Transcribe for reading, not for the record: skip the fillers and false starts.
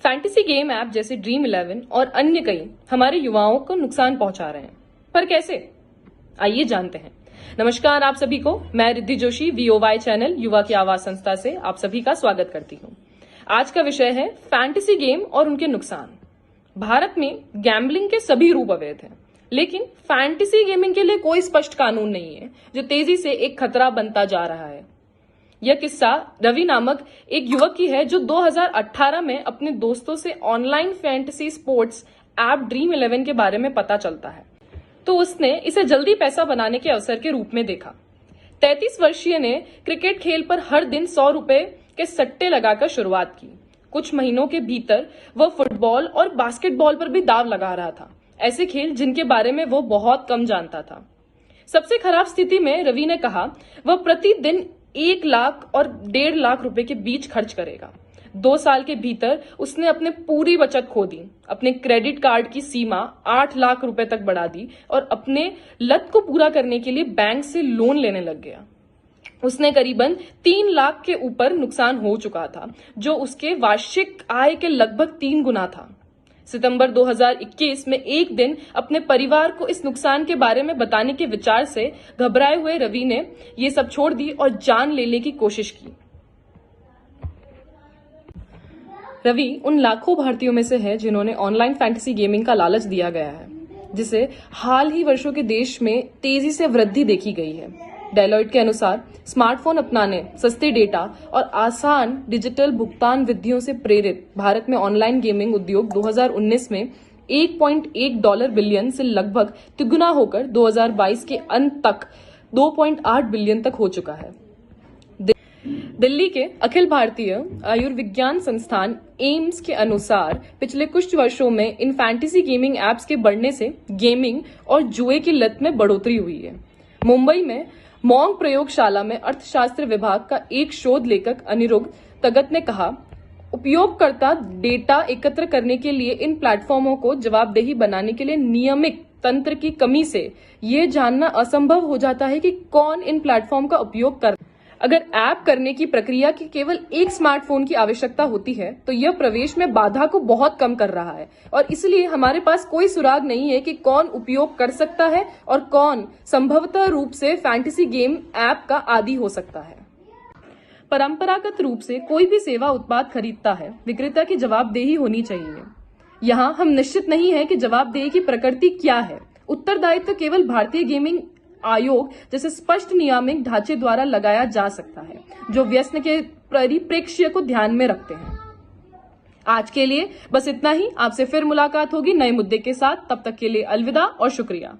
Fantasy game app जैसे dream 11 और अन्य कई हमारे युवाओं को नुकसान पहुंचा रहे हैं, पर कैसे? आइए जानते हैं। नमस्कार आप सभी को, मैं रिद्धि जोशी VOY चैनल युवा की आवाज संस्था से आप सभी का स्वागत करती हूं। आज का विषय है फैंटेसी गेम और उनके नुकसान। भारत में गैम्बलिंग के सभी रूप अवैध हैं, लेकिन फैंटेसी गेमिंग के लिए कोई स्पष्ट कानून नहीं है, जो तेजी से एक खतरा बनता जा रहा है। यह किस्सा रवि नामक एक युवक की है, जो 2018 में अपने दोस्तों से online fantasy sports app dream 11 के बारे में पता चलता है, तो उसने इसे जल्दी पैसा बनाने के अवसर के रूप में देखा। 33 वर्षीय ने क्रिकेट खेल पर हर दिन 100 रुपए के सट्टे लगाकर शुरुआत की। कुछ महीनों के भीतर वह फुटबॉल और बास्केटबॉल पर भी दांव लगा रहा था, ऐसे खेल जिनके बारे में वो बहुत कम जानता था। सबसे खराब स्थिति में रवि ने कहा वह प्रतिदिन 1 लाख और 1.5 लाख रुपए के बीच खर्च करेगा। 2 साल के भीतर उसने अपने पूरी बचत खो दी, अपने क्रेडिट कार्ड की सीमा 8 लाख रुपए तक बढ़ा दी और अपने लत को पूरा करने के लिए बैंक से लोन लेने लग गया। उसने करीबन 3 लाख के ऊपर नुकसान हो चुका था, जो उसके वार्षिक आय के लगभग 3 गुना था। सितंबर 2021 में एक दिन अपने परिवार को इस नुकसान के बारे में बताने के विचार से घबराए हुए रवि ने ये सब छोड़ दी और जान लेने की कोशिश की। रवि उन लाखों भारतीयों में से है जिन्होंने ऑनलाइन फैंटेसी गेमिंग का लालच दिया गया है, जिसे हाल ही वर्षों के देश में तेजी से वृद्धि देखी गई है। डेलॉइट के अनुसार स्मार्टफोन अपनाने, सस्ते डेटा और आसान डिजिटल भुगतान विधियों से प्रेरित भारत में ऑनलाइन गेमिंग उद्योग 2019 में $1.1 बिलियन से लगभग तिगुना होकर 2022 के अंत तक 2.8 बिलियन तक हो चुका है। दिल्ली के अखिल भारतीय आयुर्विज्ञान संस्थान एम्स के अनुसार पिछले कुछ वर्षों में इन फैंटेसी गेमिंग एप्स के बढ़ने से गेमिंग और जुए की लत में बढ़ोतरी हुई है। मुंबई में मॉन्ग प्रयोगशाला में अर्थशास्त्र विभाग का एक शोध लेखक अनिरुद्ध तगत ने कहा, उपयोगकर्ता डेटा एकत्र करने के लिए इन प्लेटफॉर्मों को जवाबदेही बनाने के लिए नियमित तंत्र की कमी से यह जानना असंभव हो जाता है कि कौन इन प्लेटफॉर्म का उपयोग कर। अगर ऐप करने की प्रक्रिया की केवल एक स्मार्टफोन की आवश्यकता होती है, तो यह प्रवेश में बाधा को बहुत कम कर रहा है और इसलिए हमारे पास कोई सुराग नहीं है कि कौन उपयोग कर सकता है और कौन संभवतः रूप से फैंटेसी गेम ऐप का आदी हो सकता है। परंपरागत रूप से कोई भी सेवा उत्पाद खरीदता है, विक्रेता की जवाबदेही होनी चाहिए। यहाँ हम निश्चित नहीं है कि जवाबदेही की प्रकृति क्या है। उत्तरदायित्व केवल भारतीय गेमिंग आयोग जैसे स्पष्ट नियामक ढांचे द्वारा लगाया जा सकता है, जो व्यसन के परिप्रेक्ष्य को ध्यान में रखते हैं। आज के लिए बस इतना ही। आपसे फिर मुलाकात होगी नए मुद्दे के साथ। तब तक के लिए अलविदा और शुक्रिया।